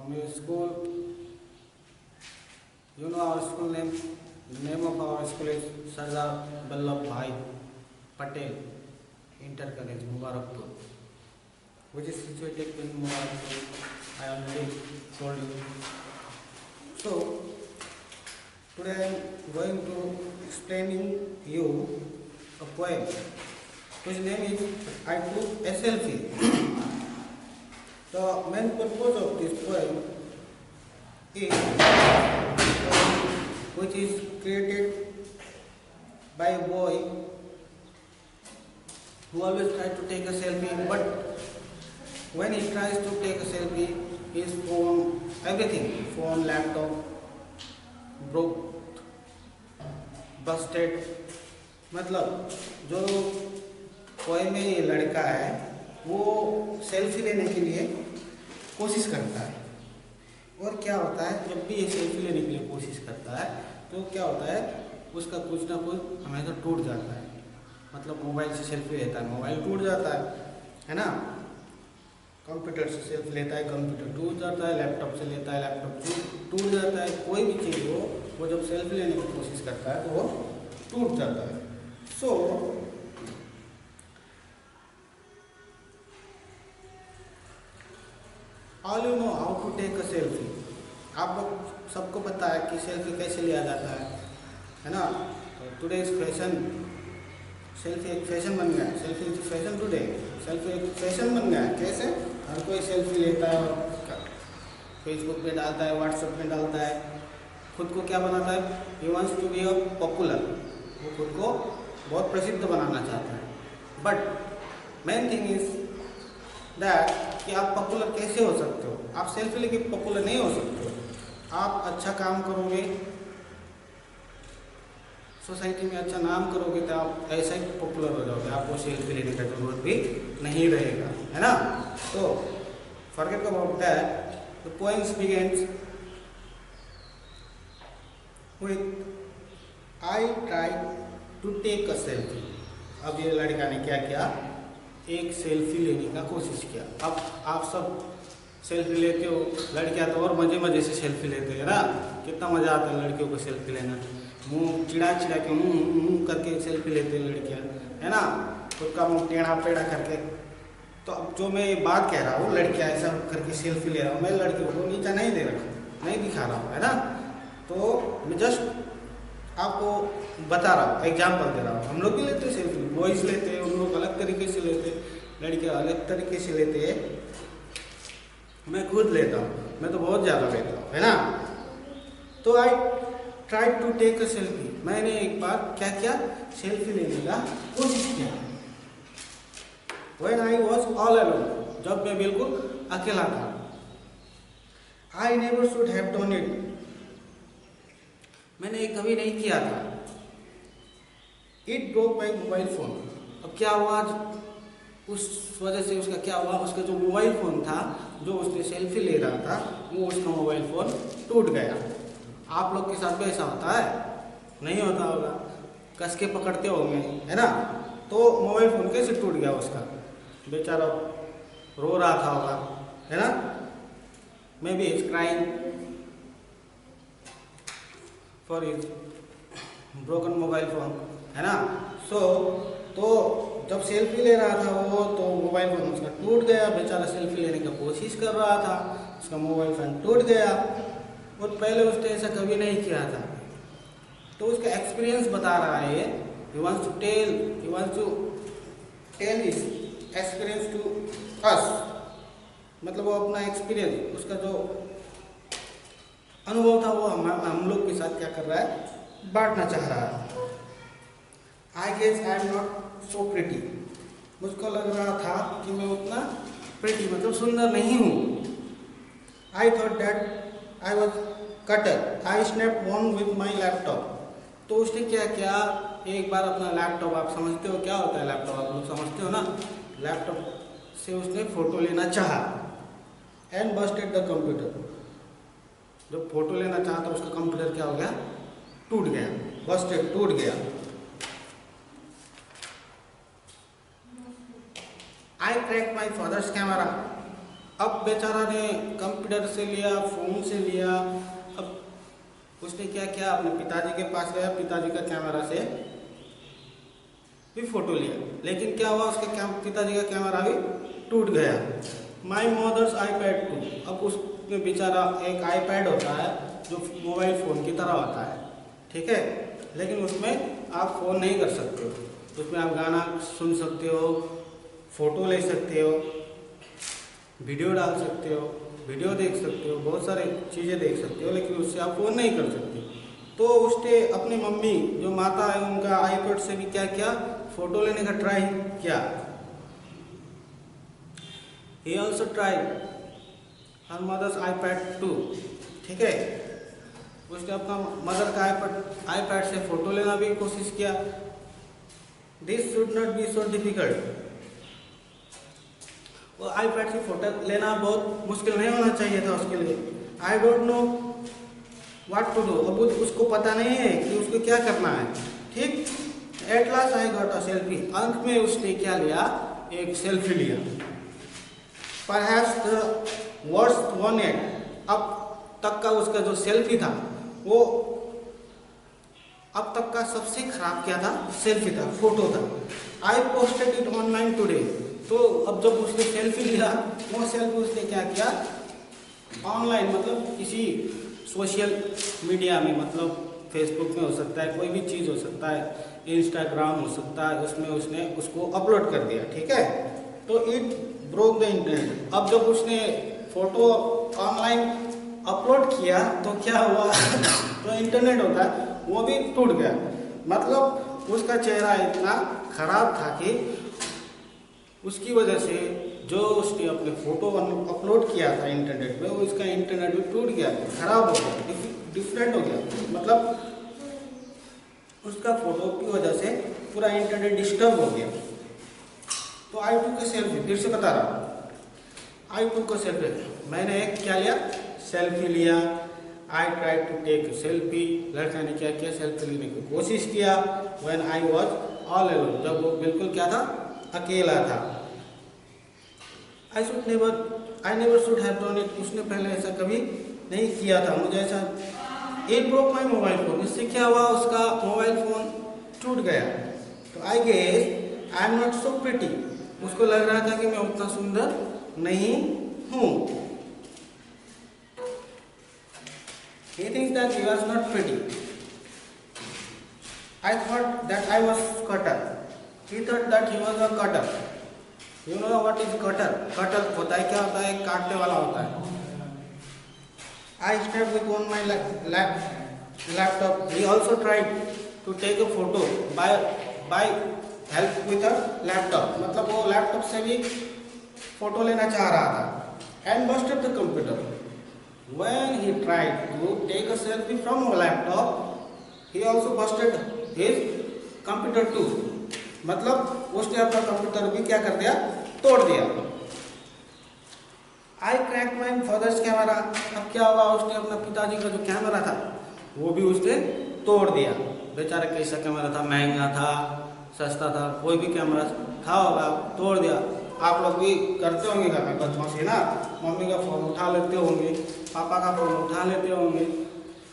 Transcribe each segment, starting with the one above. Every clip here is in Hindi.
from your school. You know our school name. The name of our school is Sardar Vallabhbhai Patel Inter College, Mubarakpur, which is situated in Mubarakpur. I already told you. So today I am going to explaining you a poem whose name is I Took a Selfie. The main purpose of this poem is which is created by a boy who always tries to take a selfie, but when he tries to take a selfie, his phone, everything, phone, laptop, broke, busted. मतलब जो पोएम में ये लड़का है वो सेल्फी लेने के लिए कोशिश करता है, और क्या होता है जब भी ये सेल्फी लेने के लिए कोशिश करता है तो क्या होता है उसका कुछ ना कुछ हमेशा टूट जाता है। मतलब मोबाइल से सेल्फी लेता है, मोबाइल टूट जाता है ना। कंप्यूटर से सेल्फी लेता है, कंप्यूटर टूट जाता है। लैपटॉप से लेता है, लैपटॉप टूट जाता है। कोई भी चीज़ हो वो जब सेल्फी लेने की कोशिश करता है तो वो टूट जाता है। So all you know how to take a selfie. आप लोग सबको पता है कि सेल्फी कैसे लिया जाता है ना। टुडेज फैशन, सेल्फी एक फैशन बन गया है। Selfie is fashion today, selfie एक फैशन बन गया है। कैसे? हर कोई सेल्फी लेता है और फेसबुक पे डालता है, व्हाट्सएप पे डालता है। खुद को क्या बनाता है? He wants to be a popular. वो खुद को बहुत प्रसिद्ध बनाना चाहता है। But main thing is that कि आप पॉपुलर कैसे हो सकते हो? आप सेल्फी लेके पॉपुलर नहीं हो सकते हो। आप अच्छा काम करोगे, सोसाइटी में अच्छा नाम करोगे तो आप ऐसा ही पॉपुलर हो जाओगे। आपको सेल्फी लेने का जरूरत भी नहीं रहेगा, है ना। तो forget about that. The poems begins with I tried to take a selfie. अब ये लड़का ने क्या किया? एक सेल्फी लेने का कोशिश किया। अब आप सब सेल्फी लेते हो, लड़कियां तो और मजे मजे से सेल्फी लेते हैं ना। कितना मजा आता है लड़कियों को सेल्फी लेना। मुंह चिड़ा चिड़ा के मुंह करके सेल्फी लेते हैं लड़कियां, है ना। खुद का मुंह टेढ़ा पेढ़ा करके। तो अब जो मैं ये बात कह रहा हूँ, लड़कियां ऐसा करके सेल्फी ले रहा हूँ, मैं लड़कियों को नीचा नहीं दे रहा, नहीं दिखा रहा हूँ, है ना। तो मैं जस्ट आपको बता रहा हूँ, एग्जाम्पल दे रहा हूँ। हम लोग भी लेते हैं सेल्फी, बॉयज़ लेते हैं, उन लोग अलग तरीके से लेते हैं, लड़कियाँ अलग तरीके से लेते हैं। मैं खुद लेता हूँ, मैं तो बहुत ज़्यादा लेता हूँ, है ना। तो I try to take a selfie. मैंने एक बार क्या किया? सेल्फी लेने का कोशिश किया। When I was all alone, जब मैं बिल्कुल अकेला था। I never should have done it, मैंने कभी नहीं किया था। It broke my mobile phone. अब क्या हुआ? उस वजह से उसका क्या हुआ? उसका जो मोबाइल फ़ोन था, जो उसने सेल्फी ले रहा था, वो उसका मोबाइल फ़ोन टूट गया। आप लोग के साथ भी ऐसा होता है? नहीं होता होगा, कस के पकड़ते होंगे, है ना। तो मोबाइल फ़ोन कैसे टूट गया उसका? बेचारा रो रहा था होगा, है ना। May be is crying for his broken mobile phone, है ना। तो जब सेल्फी ले रहा था वो, तो मोबाइल फ़ोन उसका टूट गया। बेचारा सेल्फी लेने की कोशिश कर रहा था, उसका मोबाइल फ़ोन टूट गया। और पहले उसने ऐसा कभी नहीं किया था। तो उसका एक्सपीरियंस बता रहा है। He wants to tell his experience to us. मतलब वो अपना एक्सपीरियंस, उसका जो अनुभव था वो हम लोग के साथ क्या कर रहा है? बांटना चाह रहा है। I guess I am not so pretty. मुझको लग रहा था कि मैं उतना प्रिटी मतलब सुंदर नहीं हूँ। I thought that I was cutter. I snap one with my laptop. तो उसने क्या किया? एक बार अपना लैपटॉप, आप समझते हो क्या होता है लैपटॉप? आप लोग समझते हो ना। लैपटॉप से उसने फ़ोटो लेना चाहा एंड बस्टेड द कंप्यूटर। जब फोटो लेना चाहा तो उसका कंप्यूटर क्या हो गया? टूट गया, बस्टेड, टूट गया। I cracked my father's camera अब बेचारा ने कंप्यूटर से लिया, फ़ोन से लिया। अब उसने क्या किया, अपने पिताजी के पास गया, पिताजी का कैमरा से भी फ़ोटो लिया, लेकिन क्या हुआ, उसके पिताजी का कैमरा भी टूट गया। My mother's iPad 2। अब उसमें बेचारा एक iPad होता है जो मोबाइल फ़ोन की तरह होता है, ठीक है, लेकिन उसमें आप फ़ोन नहीं कर सकते हो। उसमें आप गाना सुन सकते हो, फ़ोटो ले सकते हो, वीडियो डाल सकते हो, वीडियो देख सकते हो, बहुत सारे चीज़ें देख सकते हो, लेकिन उससे आप फ़ोन नहीं कर सकते। तो उसने अपनी मम्मी जो माता है उनका iPad से भी क्या किया, फ़ोटो लेने का ट्राई किया। He also tried her mother's iPad 2, ठीक है, उसने अपना मदर का iPad से फ़ोटो लेना भी कोशिश किया। This should not be so difficult। वो iPad से फ़ोटो लेना बहुत मुश्किल नहीं होना चाहिए था उसके लिए। I don't know what to do। अब उसको पता नहीं है कि उसको क्या करना है, ठीक। At last I got a selfie। अंत में उसने क्या लिया, एक सेल्फी लिया। Perhaps the worst one yet। अब तक का उसका जो सेल्फी था वो अब तक का सबसे खराब क्या था, सेल्फी था, फोटो था। I posted it online today। तो अब जब उसने सेल्फी लिया, वो सेल्फी उसने क्या किया, ऑनलाइन मतलब किसी सोशल मीडिया में, मतलब फेसबुक में हो सकता है, कोई भी चीज़ हो सकता है, इंस्टाग्राम हो सकता है, उसमें उसने उसको अपलोड कर दिया, ठीक है। तो इट ब्रोक द इंटरनेट। अब जब उसने फोटो ऑनलाइन अपलोड किया तो क्या हुआ तो इंटरनेट होता है वो भी टूट गया। मतलब उसका चेहरा इतना खराब था कि उसकी वजह से जो उसने अपने फ़ोटो अपलोड किया था इंटरनेट पे, वो उसका इंटरनेट भी टूट गया, खराब हो गया, डिफरेंट हो गया। मतलब उसका फ़ोटो की वजह से पूरा इंटरनेट डिस्टर्ब हो गया। तो आई टू का सेल्फी, फिर से बता रहा हूँ, आई टू का सेल्फी, मैंने एक क्या लिया, सेल्फी लिया। I try to take selfie. लड़का ने क्या किया, सेल्फी लेने की कोशिश किया। When I was all alone, जब वो बिल्कुल क्या था, अकेला था। I never should have done it. उसने पहले ऐसा कभी नहीं किया था, मुझे ऐसा। It broke my mobile phone. इससे क्या हुआ, उसका मोबाइल फोन टूट गया। तो I guess I am not so pretty. उसको लग रहा था कि मैं उतना सुंदर नहीं हूँ। He thinks that he was not pretty। I thought that I was cutter। He thought that he was a cutter। You know what is cutter? Cutter होता है, क्या होता है, काटने वाला होता है। I stepped with on my laptop। He also tried to take a photo by help with a laptop। मतलब वो लैपटॉप से भी फोटो लेना चाह रहा था। And busted the computer। When he tried to take a selfie from a laptop, he also busted his computer too। मतलब उसने अपना कंप्यूटर भी क्या कर दिया, तोड़ दिया। I cracked my father's camera। अब क्या हुआ, उसने अपना पिताजी का जो कैमरा था वो भी उसने तोड़ दिया। बेचारा कैसा कैमरा था, महंगा था, सस्ता था, कोई भी कैमरा था होगा, तोड़ दिया। आप लोग भी करते होंगे घर में बच्चों से ना, मम्मी का फ़ोन उठा लेते होंगे, पापा का फ़ोन उठा लेते होंगे,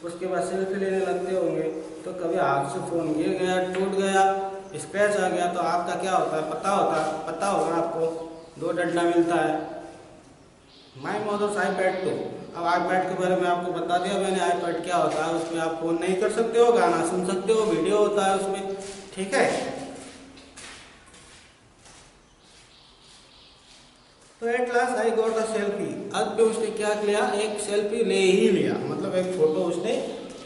उसके बाद सेल्फी लेने लगते होंगे। तो कभी हाथ से फ़ोन गिर गया, टूट गया, स्क्रैच आ गया, तो आपका क्या होता है, पता होगा आपको, 2 डंडा मिलता है। My mother's iPad 2। अब iPad के बारे में आपको बता दिया मैंने, iPad क्या होता है, उसमें आप फ़ोन नहीं कर सकते हो, गाना सुन सकते हो, वीडियो होता है उसमें, ठीक है। तो at last I got a selfie. अब भी उसने क्या किया, एक सेल्फी ले ही लिया, मतलब एक फोटो उसने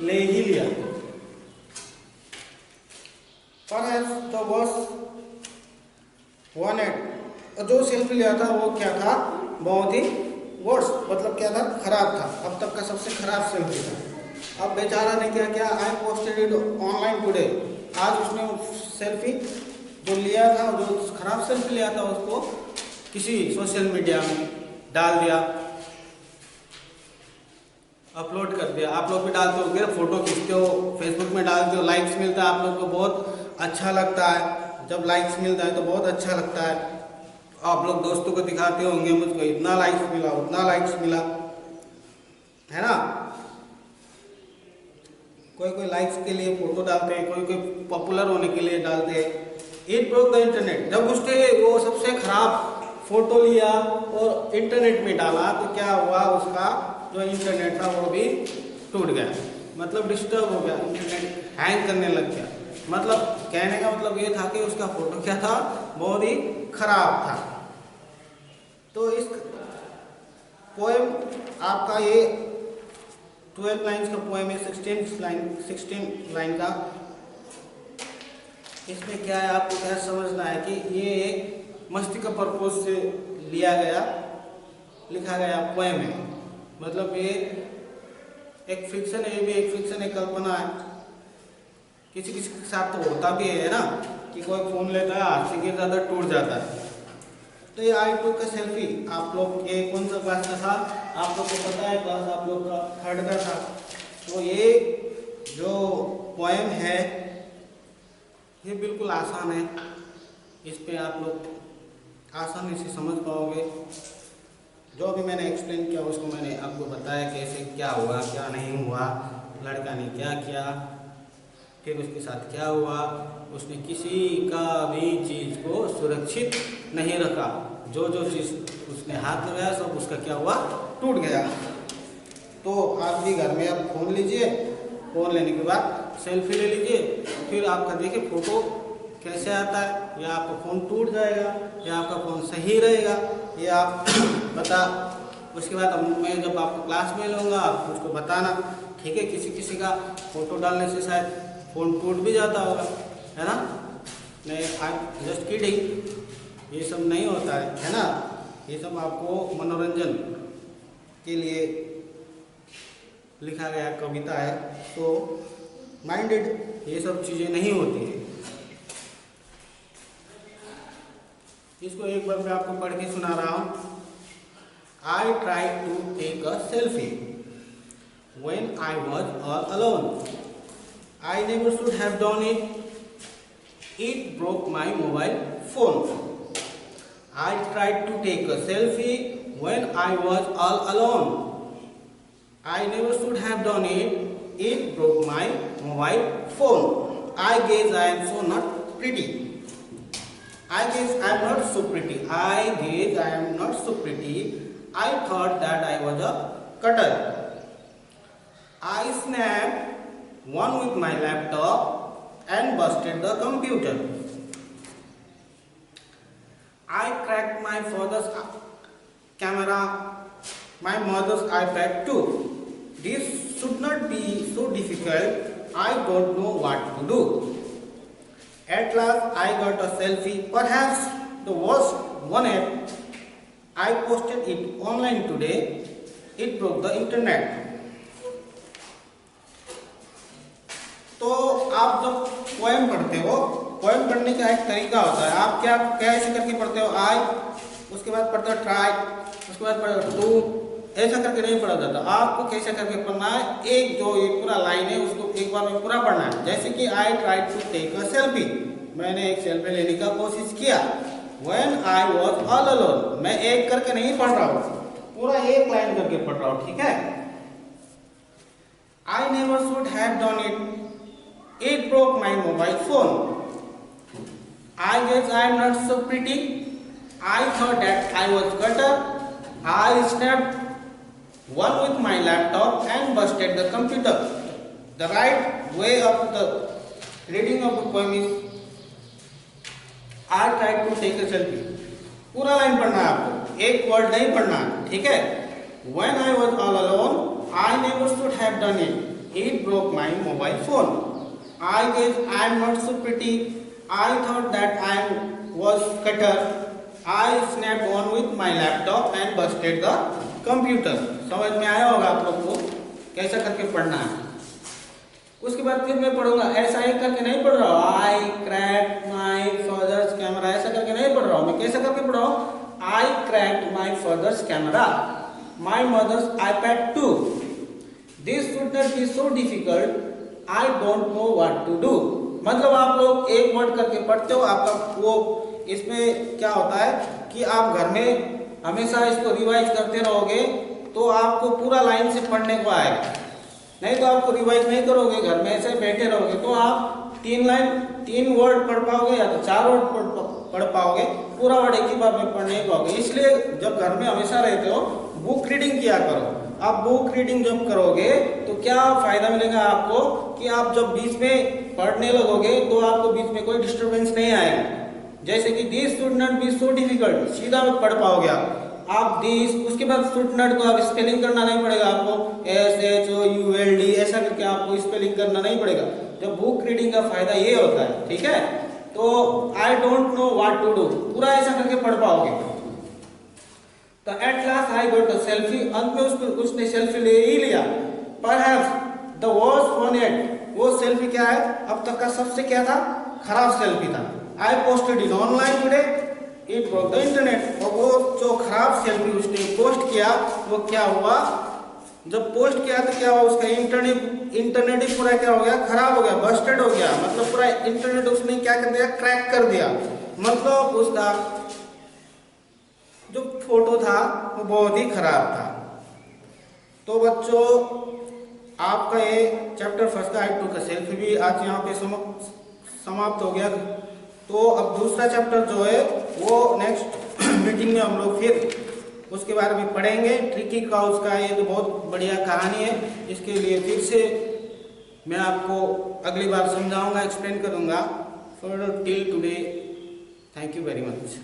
ले ही लिया। Perhaps the worst one yet। जो सेल्फी लिया था वो क्या था, बहुत ही वर्स्ट, मतलब क्या था, खराब था, अब तक का सबसे खराब सेल्फी था। अब बेचारा ने क्या किया, I posted it online today. आज उसने सेल्फी जो लिया था, जो खराब सेल्फी लिया था, उसको किसी सोशल मीडिया में डाल दिया, अपलोड कर दिया। आप लोग भी डालते होंगे, फोटो खींचते हो, फेसबुक में डालते हो, लाइक्स मिलता है, आप लोग को बहुत अच्छा लगता है। जब लाइक्स मिलता है तो बहुत अच्छा लगता है। आप लोग दोस्तों को दिखाते होंगे, मुझको इतना लाइक्स मिला, उतना लाइक्स मिला, है ना। कोई कोई लाइक्स के लिए फोटो डालते हैं, कोई कोई पॉपुलर होने के लिए डालते हैं। इट ब्रोक द इंटरनेट, जब उसने वो सबसे खराब फोटो लिया और इंटरनेट में डाला तो क्या हुआ, उसका जो इंटरनेट था वो भी टूट गया, मतलब डिस्टर्ब हो गया, इंटरनेट हैंग करने लग गया। मतलब कहने का मतलब ये था कि उसका फोटो क्या था, बहुत ही खराब था। तो इस पोएम आपका ये 12 लाइन्स का पोएम है, 16 लाइन का। इसमें क्या है, आपको क्या समझना है कि ये एक मस्ती का पर्पज से लिया गया, लिखा गया पोएम है। मतलब ये एक फिक्शन है, ये भी एक फिक्शन, एक कल्पना है। किसी किसी के साथ तो होता भी है ना कि कोई फोन लेता है, हाथ से गिर जाता है, टूट जाता है। तो ये आई टूक का सेल्फी, आप लोग ये कौन सा क्लास का था, आप लोग को पता है, क्लास आप लोग का 3rd का था। तो ये जो पोएम है ये बिल्कुल आसान है, इस पे आप लोग आसानी से समझ पाओगे। जो भी मैंने एक्सप्लेन किया उसको मैंने आपको बताया कैसे क्या हुआ क्या नहीं हुआ, लड़का ने क्या किया, फिर उसके साथ क्या हुआ। उसने किसी का भी चीज़ को सुरक्षित नहीं रखा, जो जो चीज़ उसने हाथ लगाया सब उसका क्या हुआ, टूट गया। तो आप भी घर में अब फ़ोन लीजिए, फ़ोन लेने के बाद सेल्फी ले लीजिए, फिर आपका देखिए फ़ोटो कैसे आता है, या आपका फ़ोन टूट जाएगा या आपका फ़ोन सही रहेगा, ये आप बता। उसके बाद मैं जब आपको क्लास में लूँगा आप मुझको बताना, ठीक है। किसी किसी का फ़ोटो डालने से शायद फ़ोन टूट भी जाता होगा, है ना। नहीं, आई जस्ट किडिंग, ये सब नहीं होता है ना। ये सब आपको मनोरंजन के लिए लिखा गया कविता है, तो माइंडेड ये सब चीज़ें नहीं होती है। इसको एक बार मैं आपको पढ़ के सुना रहा हूँ। I try to take a selfie when I was all alone. I never should have done it. It broke my mobile phone. I tried to take a selfie when I was all alone. I never should have done it. It broke my mobile phone. I guess I am so not pretty. I guess I am not so pretty. I guess I am not so pretty. I thought that I was a cutter. I snapped one with my laptop and busted the computer. I cracked my father's camera, my mother's iPad too. This should not be so difficult. I don't know what to do. At last I got a selfie, perhaps the worst one yet. I posted it online today. It broke the internet. तो आप जब पोएम पढ़ते हो, पोएम पढ़ने का एक तरीका होता है। आप क्या कैसे करके पढ़ते हो, आई, उसके बाद पढ़ते हो ट्राई, उसके बाद पढ़ते हो टू, ऐसा करके नहीं पढ़ा जाता। आपको कैसे करके पढ़ना है, एक जो ये पूरा लाइन है उसको एक बार में पूरा पढ़ना है। जैसे कि I try to take a selfie, मैंने एक सेल्फी लेने का कोशिश किया। When I was all alone, मैं एक करके नहीं पढ़ रहा हूँ, पूरा एक लाइन करके पढ़ रहा हूँ, ठीक है। आई never should have done it, it broke my mobile phone. I guess I am not so pretty. I thought that I was better. I snapped one with my laptop and busted the computer. The right way of the reading of the poem is I tried to take a selfie. पूरा लाइन पढ़ना है आपको, एक वर्ड नहीं पढ़ना, ठीक है। When I was all alone, I never should have done it. It broke my mobile phone. I guess I am not so pretty. I thought that I was cutter. I snapped one with my laptop and busted the computer. समझ में आया होगा आप लोग को कैसा करके पढ़ना है। उसके बाद फिर मैं पढ़ूंगा, ऐसा एक करके नहीं पढ़ रहा हूँ। I cracked my father's camera, ऐसा करके नहीं पढ़ रहा हूँ मैं। कैसा करके पढ़ रहा हूँ, I cracked my father's camera, my mother's iPad too. This should not be so difficult. I don't know what to do. मतलब आप लोग एक वर्ड करके पढ़ते हो, आपका वो इसमें क्या होता है कि आप घर में हमेशा इसको रिवाइज करते रहोगे तो आपको पूरा लाइन से पढ़ने को आएगा। नहीं तो आपको रिवाइज नहीं करोगे, घर में ऐसे बैठे रहोगे तो आप 3 वर्ड पढ़ पाओगे या तो 4 वर्ड पढ़ पाओगे, पूरा वर्ड एक ही बार में पढ़ नहीं पाओगे। इसलिए जब घर में हमेशा रहते हो बुक रीडिंग किया करो। आप बुक रीडिंग जब करोगे तो क्या फायदा मिलेगा आपको कि आप जब बीच में पढ़ने लगोगे तो आपको बीच में कोई डिस्टर्बेंस नहीं आएगा। जैसे कि this should not be so difficult, सीधा पढ़ पाओगे आप दिस, उसके बाद शुड नॉट को आप स्पेलिंग करना नहीं पड़ेगा आपको, SHOULD ऐसा करके आपको स्पेलिंग करना नहीं पड़ेगा। जब बुक रीडिंग का फायदा ये होता है, ठीक है। तो I don't know what to do, पूरा ऐसा करके पढ़ पाओगे। तो at last I got a selfie, अंत में उसने सेल्फी ले ही लिया। Perhaps the worst one at, वो सेल्फी क्या है, अब तक का सबसे क्या था, खराब सेल्फी था। I posted it online today, it broke the internet. और वो जो खराब सेल्फी उसने पोस्ट किया वो क्या हुआ, जब पोस्ट किया तो क्या हुआ, उसका इंटरनेट ही पूरा क्या हो गया, खराब हो गया, बस्टेड हो गया। मतलब पूरा इंटरनेट उसने क्या कर दिया, क्रैक कर दिया। मतलब उसका जो फोटो था वो बहुत ही खराब था। तो बच्चों आपका ये चैप्टर फर्स्ट का आई टूक अ सेल्फी भी आज यहाँ पे समाप्त हो गया। तो अब दूसरा चैप्टर जो है वो नेक्स्ट मीटिंग में हम लोग फिर उसके बारे में पढ़ेंगे। ट्रिकी काउस का ये तो बहुत बढ़िया कहानी है, इसके लिए फिर से मैं आपको अगली बार समझाऊंगा, एक्सप्लेन करूंगा। For till today, thank you very much.